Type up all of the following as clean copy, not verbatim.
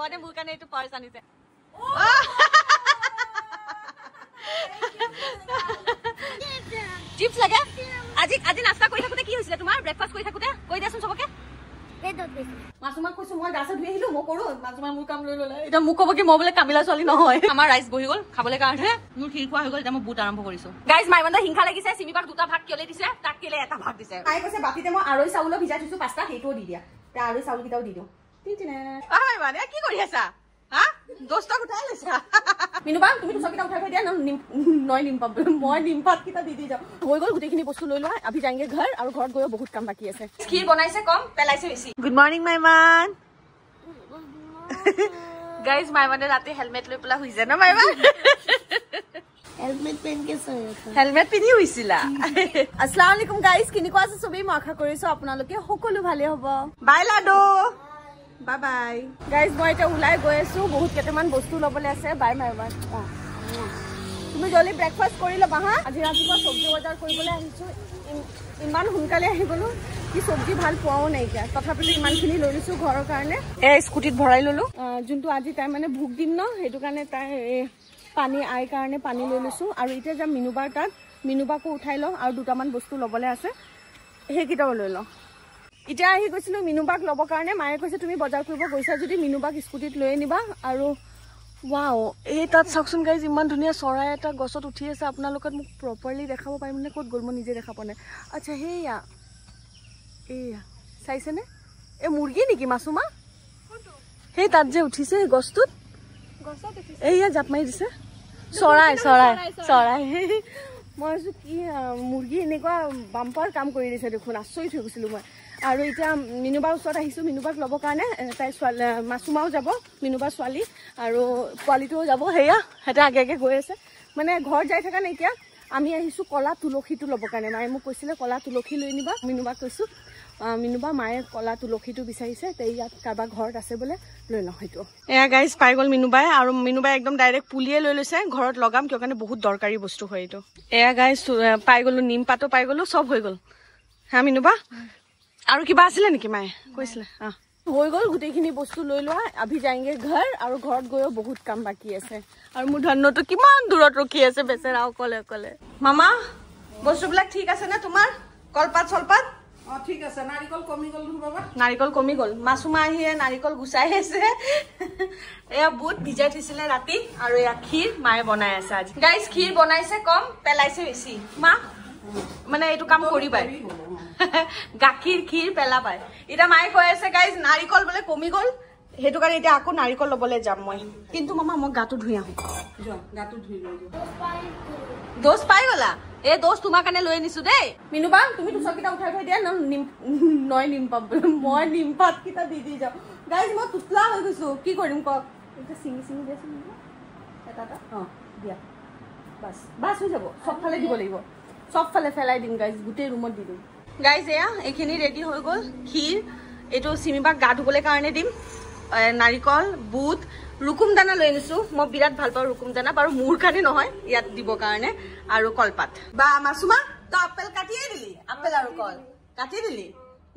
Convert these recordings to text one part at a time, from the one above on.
ভগৱানে মোৰ কাৰণে এইটো পাৰ্চ আনিছে চিপছ লাগে আজি আজি নাস্তা কৰি থাকোতে কি হৈছিলে তোমাৰ ব্ৰেকফাষ্ট কৰি থাকোতে কৈ দিয়াচোন চবকে মাছুমাক কৈছো মই গা চা ধুই আহিলো মই কৰো মাছুমাই মোৰ কাম লৈ ললে এতিয়া মোক ক'ব কি মই বোলে কামিলা ছোৱালী নহয় আমাৰ ৰাইচ বহি গ'ল খাবলৈ কাৰণে মোৰ ক্ষীৰ খোৱা হৈ গ'ল এতিয়া মই বুট আৰম্ভ কৰিছো গাইজ মাই মানে হিংসা লাগিছে চিমিপাক দুটা ভাগ কেলে দিছে তাক কেলে এটা ভাগ দিছে তাই কৈছে বাতিতে মই আৰৈ চাউল ভিজাই থৈছো পাঁচটা সেইটোও দি দিয়া তে আৰৈ চাউল কেইটাও দি দিওঁ মাই মানে কি কৰি আছা হা দোস্তা উঠাই লৈছা মিনুবা তুমি দুশ কেইটা উঠাই থৈ দিয়া নয় নিমপাত মই নিমপাত কেইটা দি দি যাওঁ হৈ গ'ল গোটেইখিনি বস্তু লৈ লোৱা আভি যায়গে ঘৰ আৰু ঘৰত গৈ বহুত কাম বাকী আছে ক্ষীৰ বনাইছে কম পেলাইছে বেছি গুড মৰ্নিং মাইমান গাইজ মাইমানে ৰাতি হেলমেট লৈ পেলাই শুইছে ন মাইমান হেলমেট পেন কে হেলমেট পিন্ধি শুইছিলা আসসালামু আলাইকুম গাইজ কেনেকুৱা আছে চবেই মই আশা কৰিছো আপোনালোকে সকলো ভালে হ'ব বাই লাডু বাই বাই গাইজ মই এতিয়া ওলাই গৈ আছো বহুত কেইটামান বস্তু ল'বলৈ আছে বাই মাইমান তুমি জলদি ব্ৰেকফাষ্ট কৰি ল'বা হা আজি ৰাতিপুৱা চব্জি বজাৰ কৰিবলৈ আহিছো ইমান সোনকালে আহি গলো কি চব্জি ভাল পোৱাও নাইকিয়া তথাপিতো ইমানখিনি লৈ লৈছো ঘৰৰ কাৰণে স্কুটিত ভৰাই ললো যোনটো আজি তাই মানে ভোক দিম ন সেইটো কাৰণে তাই পানী আইৰ কাৰণে পানী লৈ লৈছো আৰু এতিয়া যাম মিনুবাৰ তাত মিনুবাকো উঠাই লওঁ আৰু দুটামান বস্তু ল'বলৈ আছে সেইকেইটাও লৈ লওঁ এতিয়া আহি গৈছিলো মিনুবাক ল'বৰ কাৰণে মায়ে কৈছে তুমি বজাৰ কৰিব গৈছা যদি মিনুবাক স্কুটিত লৈ আনিবা আৰু ৱাও এই তাত চাওকচোন গাইজ ইমান ধুনীয়া চৰাই এটা গছত উঠি আছে আপোনালোকক মোক প্ৰপাৰলি দেখাব পাৰিম নে ক'ত গ'ল মই নিজে দেখা পোৱা নাই আচ্ছা সেয়া এয়া চাইছেনে এই মুৰ্গী নেকি মাছুমা সেই তাত যে উঠিছে গছটোত এয়া জাপ মাৰি দিছে চৰাই চৰাই চৰাই মই ভাবিছো কি মুৰ্গী এনেকুৱা বাম্পাৰ কাম কৰি দিছে দেখোন আচৰিত হৈ গৈছিলো মই আৰু এতিয়া মিনুবাৰ ওচৰত আহিছো মিনুবাক ল'বৰ কাৰণে তাই ছোৱালী মাছুমাও যাব মিনুবাৰ ছোৱালী আৰু পোৱালিটোও যাব সেয়া সিহঁতে আগে আগে গৈ আছে মানে ঘৰ যাই থকা নাই এতিয়া আমি আহিছো কলা তুলসীটো ল'বৰ কাৰণে মায়ে মোক কৈছিলে কলা তুলসী লৈ নিবা মিনুবাক কৈছো মিনুবা মায়ে কলা তুলসীটো বিচাৰিছে তে ইয়াত কাৰোবাৰ ঘৰত আছে বোলে লৈ লওঁ সেইটো এয়া গাইজ পাই গ'ল মিনুবাই আৰু মিনুবাই একদম ডাইৰেক্ট পুলিয়ে লৈ লৈছে ঘৰত লগাম কিয় কাৰণে বহুত দৰকাৰী বস্তু হয় এইটো এয়া গাইজ পাই গ'লো নিম পাতো পাই গ'লো চব হৈ গ'ল হা মিনুবা আৰু কিবা আছিলে নেকি মায়ে কৈছিলে হৈ গ'ল গোটেইখিনি বস্তু লৈ লোৱা আভি যায়গে ঘৰ আৰু ঘৰত গৈও বহুত কাম বাকী আছে আৰু মোৰ ধন্যটো কিমান দূৰত ৰখি আছে বেচেৰা অকলে অকলে মামা বস্তুবিলাক ঠিক আছে নে তোমাৰ কলপাত চলপাত ঠিক আছে নাৰিকল কমি গ'ল বাবা নাৰিকল কমি গ'ল মাছুমা আহিয়ে নাৰিকল গুচাই আছে এয়া বুট ভিজাই থৈছিলে ৰাতি আৰু এয়া ক্ষীৰ মায়ে বনাই আছে আজি গাইজ ক্ষীৰ বনাইছে কম পেলাইছে বেছি মা মানে এইটো কাম কৰিবাই গাখীৰ ক্ষীৰ পেলা পায় এতিয়া মায়ে কৈ আছে গাইজ নাৰিকল বোলে কমি গ'ল সেইটো কাৰণে এতিয়া আকৌ নাৰিকল ল'বলৈ যাম মই কিন্তু মামা মই গাটো ধুই আহোঁ দোষ পাই গ'লা এই দোষ তোমাৰ কাৰণে লৈ আনিছো দেই মিনুবা তুমি দুচককেইটা উঠাই থৈ দিয়া নয় নিমপাত মই নিমপাত কেইটা দি দি যাওঁ গাইজ মই টুটলা হৈ গৈছো কি কৰিম কওক এতিয়া চিঙি চিঙি দিয়াচোন এটা এটা দিয়া বাছ বাছ হৈ যাব চবফালে দিব লাগিব চবফালে ফেলাই দিম গাইজ গোটেই ৰুমত দি দিম গাইজ এয়া এইখিনি ৰেডি হৈ গ'ল ক্ষীৰ এইটো চিমিবাক গা ধুবলৈ কাৰণে দিম নাৰিকল বুট ৰুকুম দানা লৈ আনিছো মই বিৰাট ভাল পাওঁ ৰুকুম দানা বাৰু মোৰ কাৰণে নহয় ইয়াত দিবৰ কাৰণে আৰু কলপাত বা মাছুমা তই আপেল কাটিয়ে দিলি আপেল আৰু কল কাটি দিলি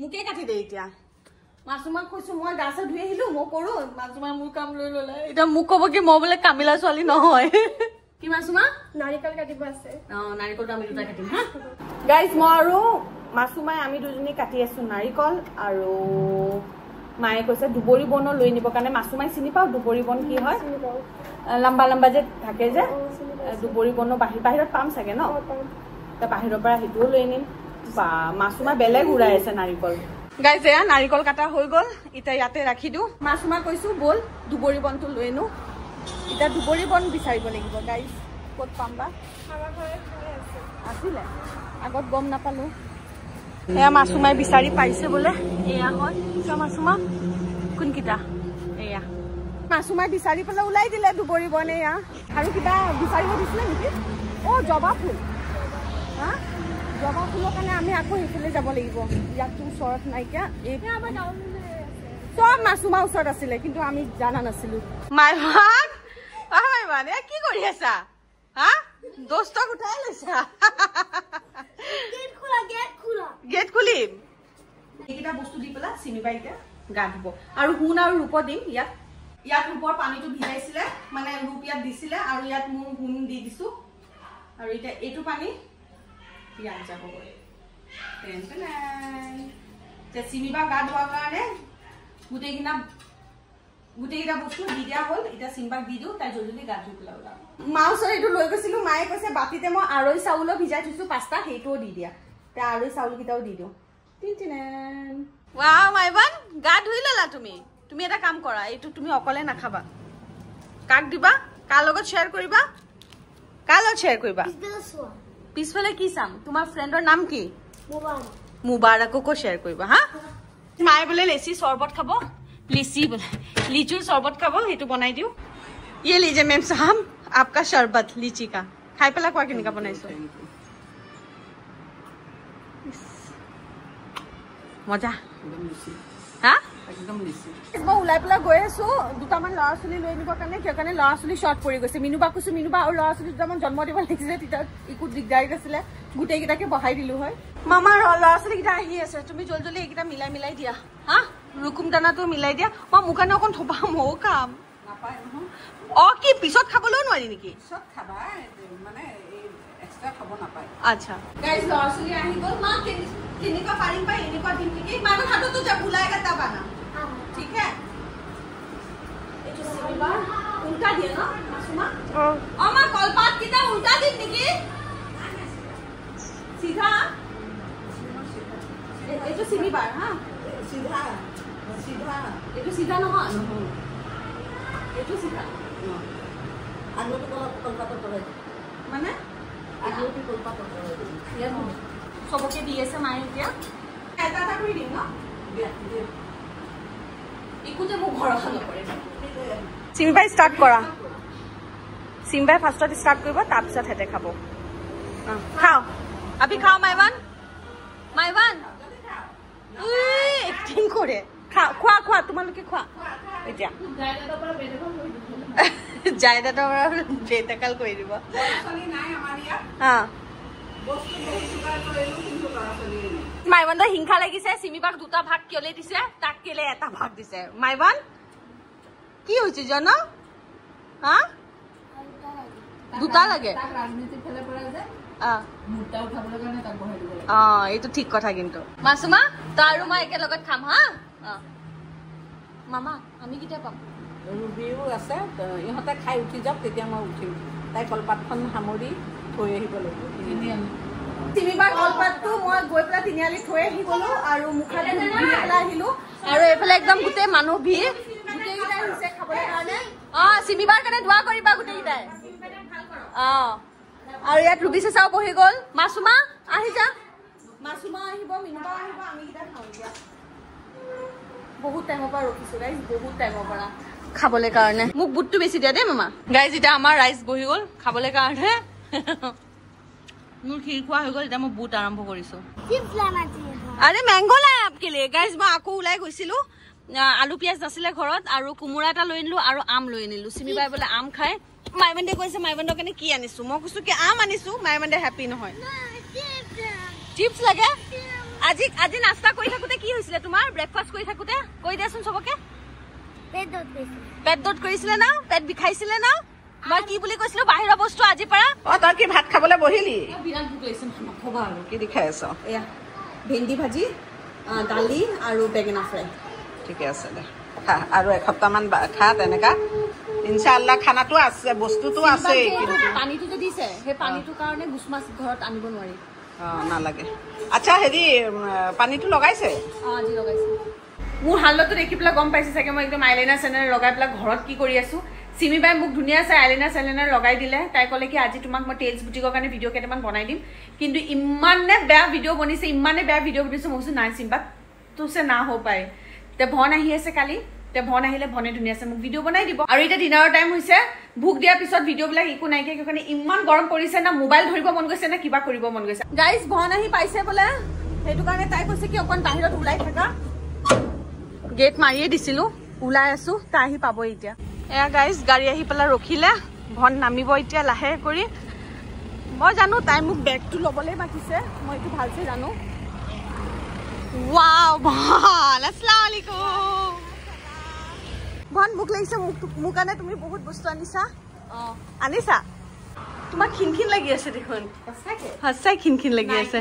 মোকে কাটি দে এতিয়া মাছুমাক কৈছো মই গা চা ধুই আহিলো মই কৰো মাছুমাই মোৰ কাম লৈ ললে এতিয়া মোক ক'ব কি মই বোলে কামিলা ছোৱালী নহয় কি মাছুমা নাৰিকল কাটিব আছে নাৰিকলটো আমি দুটা কাটিম হা গাইজ মই আৰু মাছুমাই আমি দুজনী কাটি আছো নাৰিকল আৰু মায়ে কৈছে দুবৰি বনো লৈ নিবৰ কাৰণে মাছুমাই চিনি পাওঁ দুবৰি বন কি হয় লম্বা লম্বা যে থাকে যে দুবৰি বনো বাহিৰত পাম চাগে ন বাহিৰৰ পৰা সেইটোও লৈ আনিম বা মাছুমাই বেলেগ উৰাই আছে নাৰিকল গাইজ এয়া নাৰিকল কাটা হৈ গ'ল এতিয়া ইয়াতে ৰাখি দিওঁ মাছুমাক কৈছো বল দুবৰি বনটো লৈ আনো এতিয়া দুবৰি বন বিচাৰিব লাগিব গাইজ ক'ত পাম বা আছিলে আগত গম নাপালো এয়া মাছুমাই বিচাৰি পাইছে বোলে এয়া হয় মাছুমা কোনকেইটা এয়া মাছুমাই বিচাৰি পেলাই ওলাই দিলে দুবৰি বন এয়া আৰু কিবা বিচাৰিব দিছিলে নেকি জবা ফুল হা জবা ফুলৰ কাৰণে আমি আকৌ সেইফালে যাব লাগিব ইয়াততো ওচৰত নাইকিয়া চব মাছুমাৰ ওচৰত আছিলে কিন্তু আমি জানা নাছিলো মাইমান কি কৰি আছা হা দোস্তক উঠাই লৈছা গেট খুলিম এইকেইটা বস্তু দি পেলাই চিমিবাই এতিয়া গা ধুব আৰু সোণ আৰু ৰূপ দিম ইয়াত ইয়াত ওপৰ পানীটো ভিজাইছিলে মানে ৰূপ ইয়াত দিছিলে আৰু ইয়াত মোৰ গুণ দি দিছো আৰু এটা এটো পানী ইয়াত যাব গৈ তে চিমিবা গা ধোৱাৰ কাৰণে গুটেইকিনা বস্তু দি দিয়া হ'ল এটা চিম্বাক দি দিও তাই জলদি গা ধুই পেলাও মাউছৰ এইটো লৈ গৈছিলো মায়ে কৈছে বাতিতে মই আৰৈ চাউল ভিজাই থৈছো পাঁচটা সেইটোও দি দিয়া তে আৰৈ চাউল কিটাও দি দিও টিনটিনেন ওয়াও মাইবান গা ধুই ললা তুমি এটা কাম কৰা এইটো তুমি অকলে নাখাবা কাক দিবা কাৰ লগত শেয়াৰ কৰিবা কাৰ লগত শেয়াৰ কৰিবা পিছফালে কি চাম তোমাৰ ফ্ৰেণ্ডৰ নাম কি মুবাৰককো শেয়াৰ কৰিবা হা মায়ে বোলে লেচি চৰবত খাব लीची लीचू शरबत खाब हेतु बनाई दियो ये लीजिए मैम साहब आपका शरबत लीची का खाई पेला कोआ केनेका बनाइसो मजा हा एकदम लीची মই উলাই পেলা গৈ আছো দুটামান লৰাছলি লৈ নিব কাৰণে কি কাৰণে লৰাছলি শৰ্ট পৰি গৈছে মিনুবা কুসু মিনুবা আৰু লৰাছলি দুটামান জন্ম দিব লাগিছে তিতা ইকু দিগদাৰি আছিলে গুটেই কিটাকে বহাই দিলু হয় মামা লৰাছলি কিটা আহি আছে তুমি জলজলি এইকিটা মিলাই দিয়া হা रुकुम दाना तो मिलाई दिया মই মুখানে অকন থবা মো কাম নাপায় নহয় অ কি পিছত খাবলৈ নোৱাৰি নেকি পিছত খাবা মানে এক্সট্ৰা খাব নাপায় আচ্ছা গাইস লৰাছলি আহি গল মা কেনেকা পাৰিং পাই এনেকা দিন নেকি মাৰ হাতত তো যা ভুলাইগা তা বানা ঠিক है এটো সিলবা উল্টা দিয়ে না মাসুমা ও মা কলপাত কিটা উল্টা দিন নেকি सीधा এটো সিমিবার হ্যাঁ सीधा सीधा एटो सीधा নহয় एटो सीधा आलूटी कलपात करे माने आलूटी कलपात करे या सबके দি আছে মাই এতিয়া এটা এটা কৰি দিম না ইকুতে মু ঘৰ খান কৰে সিমবাই স্টাৰ্ট কৰা সিমবাই ফাৰ্স্টত স্টাৰ্ট কৰিব তাৰ পিছত হেতে খাব খাও अभी খাও মাইৱান एक्टिंग करे খোৱা খোৱা তোমালোকে খোৱা এতিয়া জায়দাটা বেতাকাল কৰি দিব চলি নাই আমাৰ ইয়া হা বস্তু বহুত সুগাৰ কৰিলো কিন্তু লৰাছলি মাইৱান হিংসা লাগিছে সিমিবাক দুটা ভাগ কিয়লে দিছে তাক কেলে এটা ভাগ দিছে মাইৱান কি হৈছে জানো হা দুটা লাগে তাক ৰাজনীতি ফেলে পৰা যায় মুটা উঠাবলৈ কাৰণে তাক বহাই দিব এইটো ঠিক কথা কিন্তু মাসুমা তাৰু মা একে লগত খাম হা মামা আমি কিটা পাম ৰুবিও আছে ইহঁতে খাই উঠি যাওক তেতিয়া মই উঠিম তাই কলপাতখন সামৰি থৈ আহিব লাগিব তিনিবাৰ কলপাতটো মই গৈ পেলা তিনিআলি থৈ আহি গলো আৰু মুখা ধুই পেলা আহিলো আৰু এফালে একদম গুটে মানুহ ভিৰ গুটে কিটা হৈছে খাবলৈ কাৰণে সিমিবাৰ কাৰণে দোৱা কৰিবা গুটে কিটাই আৰু ইয়াত ৰুবি চাও বহি গল মাসুমা আহি যা মাসুমা আহিব মিনুবা আহিব আমি কিটা খাও দিয়া বহুত টাইমৰ পৰা ৰখিছো গাইস বহুত টাইমৰ পৰা খাবলৈ কাৰণে মোক বুটটো বেছি দিয়া দে মামা গাইস এটা আমাৰ ৰাইস বহি গল খাবলৈ কাৰণে মোৰ খীৰ খোৱা হৈ গল এটা মই বুট আৰম্ভ কৰিছো আৰে ম্যাঙ্গো লাই আপকে लिए गाइस মই আকো উলাই গৈছিলো আলু পিয়াজ নাছিলে ঘৰত আৰু কুমুৰা এটা লৈ নিলো আৰু আম লৈ নিলো সিমিবাই বলে আম খায় মাইমন্দে কৈছে মাইমন্দৰ কাৰণে কি আনিছো মই কৈছো কি আম আনিছো মাইমন্দে হ্যাপি নহয় চিপস লাগে আজি নাস্তা কৰি থাকুতে কি হৈছিল তোমাৰ ব্ৰেকফাষ্ট কৰি থাকুতে কৈ দিয়াচোন সবকে পেট দৰ্দ কৰিছিল না পেট বিখাইছিল না মই কি বুলি কৈছিলো বাহিৰৰ বস্তু আজি পৰা তই কি ভাত খাবলৈ বহিলি বিৰাট ভোক লাগিছে খবা আৰু কি দেখাই আছ এয়া ভেন্দি ভাজি দালি আৰু বেঙেনা ফ্ৰাই ঠিক আছে দে খা আৰু এসপ্তাহ মান খা তেনেকা ইনশাআল্লাহ খানাটো আছে বস্তুটো আছে কিন্তু পানীটো যে দিছে হে পানীটো কাৰণে গুছমাছ ঘৰত আনিব নোৱাৰি নালাগে আচ্ছা হেৰি পানীটো লগাইছে আজি লগাইছে মোৰ হালতো দেখি পেলা গম পাইছে চাগে মই একদম আইলাইনাৰ চেনেল লগাই পেলা ঘৰত কি কৰি আছো সিমিবাই মোক ধুনিয়া আছে আইলাইনাৰ চেনেল লগাই দিলে তাই কলে কি আজি তোমাক মই টেলস বুটিকৰ কাৰণে ভিডিও কেটামান বনাই দিম কিন্তু ইমানে বেয়া ভিডিও বনিছে ইমানে বেয়া ভিডিও বনিছে মই নাই সিম্বা তোছে না हो पाए তে ভন আহি আছে কালি তে ভন আহিলে ভনে ধুনিয়া আছে মোক ভিডিও বনাই দিব আৰু এটা ডিনাৰৰ টাইম হৈছে ভুক দিয়া পিছত ভিডিও বিলাক একো নাই কি কাৰণে ইমান গৰম পৰিছে না মোবাইল ধৰিব মন গৈছে না কিবা কৰিব মন গৈছে গাইস ভন আহি পাইছে বলে হেতু কাৰণে তাই কৈছে কি অকন বাহিৰত উলাই থাকা গেট মাৰিয়ে দিছিলো উলাই আছো তাই আহি পাব এতিয়া এয়া গাইস গাড়ী আহি পেলা ৰখিলে ভন নামিব এতিয়া লাহে কৰি মই জানো তাই মোক বেগটো লবলে মাতিছে মই এইটো ভালছে জানো वाओ ভাল আসসালামু আলাইকুম ভন মুখ লাগিছে মোৰ কাৰণে তুমি বহুত বস্তু আনিছা আনিছা তোমাক খিনখিন লাগি আছে দেখোন সঁচাই খিনখিন লাগি আছে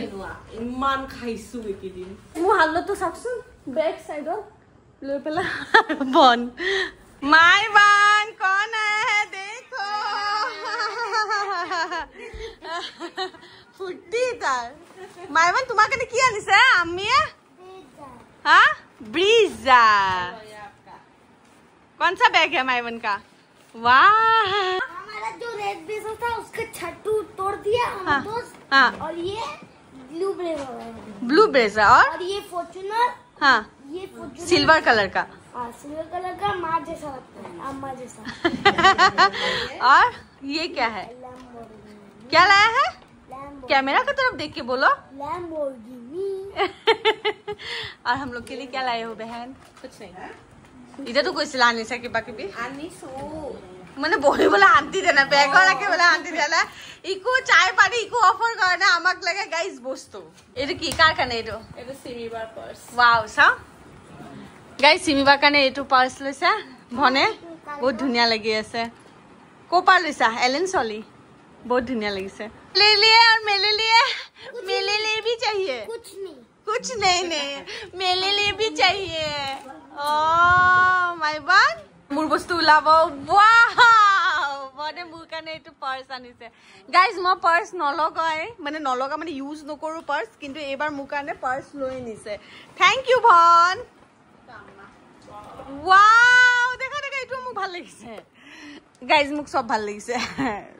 ইমান খাইছো একেদিন মোৰ হালতো চাওকচোন বেক সাইডত লৈ পেলা বন মাই বান কোন আহে দেখো ফুটি তাৰ মাই বান তোমাৰ কাৰণে কি আনিছে আম্মিয়ে হা ब्रीजा कौन सा बैग है माइवन का वाह हमारा जो रेड ब्रेजर था उसका छट्टू तोड़ दिया हाँ, दोस्त हाँ. और ये ब्लू ब्रेजर और ये फॉर्च्यूनर हाँ ये फॉर्च्यूनर सिल्वर कलर का हाँ सिल्वर कलर का माँ जैसा लगता है अम्मा जैसा और ये क्या है क्या लाया है कैमरा की तरफ देख के बोलो लैम्बोर्गिनी और हम लोग के लिए क्या लाए हो बहन कुछ नहीं इधर तो कोई सिला नहीं सके बाकी भी আনিছো মানে বহি বলে শান্তি দেনা বেগৰ ৰাখি বলে শান্তি দেনা ইকো চাই পাৰি ইকো অফাৰ কাৰণে আমাক লাগে গাইস বস্তু এটো কি কাৰ কাৰণে এটো এটা সিমিবাৰ পাৰ্স ওয়াও সা গাইস সিমিবাৰ কাৰণে এটো পাৰ্স লৈছা ভনে বহুত ধুনিয়া লাগি আছে কোপা লৈছা এলেন সলি बहुत धुनिया लगी से ले लिए और मेरे लिए भी चाहिए कुछ नहीं मेरे लिए भी चाहिए ओ माय बान मोर बस्तु उलाबो वाओ बने मोर काने एटु पर्स आनिसे गाइस म पर्स नलगाय माने नलगा माने यूज नकरो पर्स किंतु एबार मोर काने पर्स लय निसे थैंक यू भन वाओ देखा एटु मु ভাল লাগিছে गाइस मुक सब ভাল লাগিছে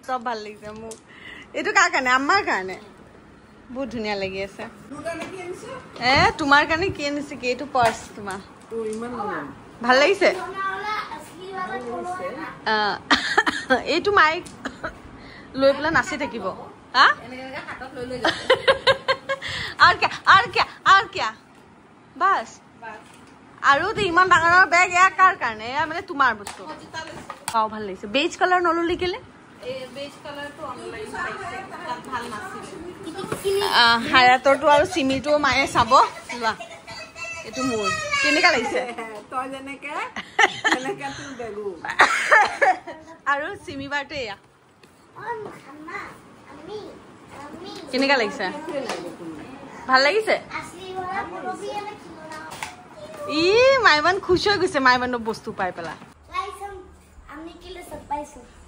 सब ভাল লাগিছে মুক এটো কা কানে আম্মাৰ কাৰণে বহুত ধুনিয়া লাগি আছে তোমাৰ কাৰণে কি আনিছে কি এটো পাৰ্স তোমাৰ ভাল লাগিছে এটো মাইক লৈ পেলা নাচি থাকিব হা और क्या बस আৰু তো ইমান ডাঙৰ বেগ এয়া কাৰ কাৰণে এয়া মানে তোমাৰ বস্তু পাও ভাল লাগিছে বেজ কালাৰ নললি কেলে বেজ কালাৰ তো অনলাইন পাইছে তাত ভাল নাছিল হায়াতৰটো আৰু সিমিটো মায়ে চাব লোৱা এটো মোৰ কেনেকা লাগিছে তই যেনেকে তুই বেগু আৰু সিমিবাৰটো এয়া কেনেকা লাগিছে ভাল লাগিছে ই মাইবান খুশ হৈ গৈছে মাইবানৰ বস্তু পাই পেলা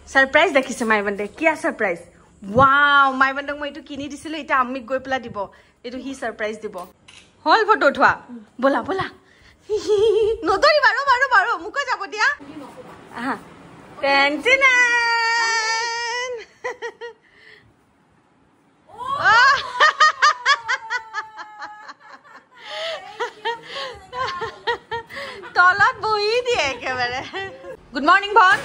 सरप्राइज देखिसे माइबन दे क्या सरप्राइज वाओ माइबन दक মই এটো কিনি দিছিল এটা আম্মিক গৈ পেলা দিব এটো হি सरप्राइज দিব হল ফটো উঠোৱা বলা বলা নদৰি বাৰো মুক যাব দিয়া আহা টেনটেন তলত বহি দিয়ে একেবাৰে গুড মৰ্নিং ভন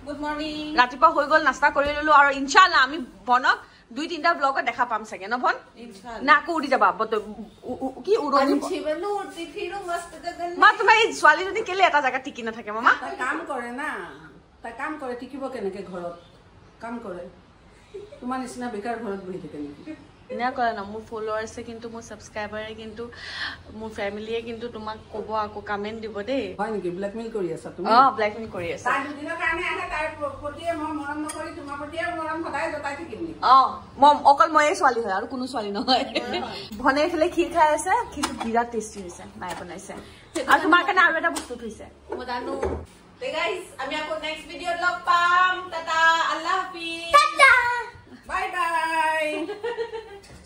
গুড মৰ্নিং ৰাতিপুৱা হৈ গল নাস্তা কৰি ললো আৰু ইনশাআল্লাহ আমি বনক দুই তিনটা ব্লগত দেখা পাম চাগে ন ভন ইনশাআল্লাহ না কোৰি যাবা কি উৰনি জীবনো উঠি ফিৰো মস্ত গগন মা তুমি ছোৱালী যদি কেলে এটা জায়গা টিকি না থাকে মামা তা কাম কৰে না তা কাম কৰে টিকিব কেনেকে ঘৰত কাম কৰে তোমাৰ নিচিনা বেকাৰ ঘৰত বহি থাকে নেকি না কৰে না মোৰ ফলোৱাৰ্ছে কিন্তু মোৰ সাবস্ক্ৰাইবাৰে কিন্তু মোৰ ফ্যামিলিয়ে কিন্তু তোমাক কব আকো কমেন্ট দিব দে হয় নেকি ব্ল্যাকমেইল কৰি আছা তুমি ব্ল্যাকমেইল কৰি আছে তাই দুদিনৰ কাৰণে আহে তাই প্ৰতিয়ে মই মৰম নকৰি তোমাৰ প্ৰতিয়ে মৰম সদায় জতাই থাকিম নি মম অকল ময়ে ছোৱালী হয় আৰু কোনো ছোৱালী নহয় ভনে ফেলে খীৰ খাই আছে খীৰটো বিৰাট টেষ্টি হৈছে মাই বনাইছে আৰু তোমাৰ কাৰণে আৰু এটা বস্তু থৈছে মই জানো তে গাইস আমি আকৌ নেক্সট ভিডিঅত লগ পাম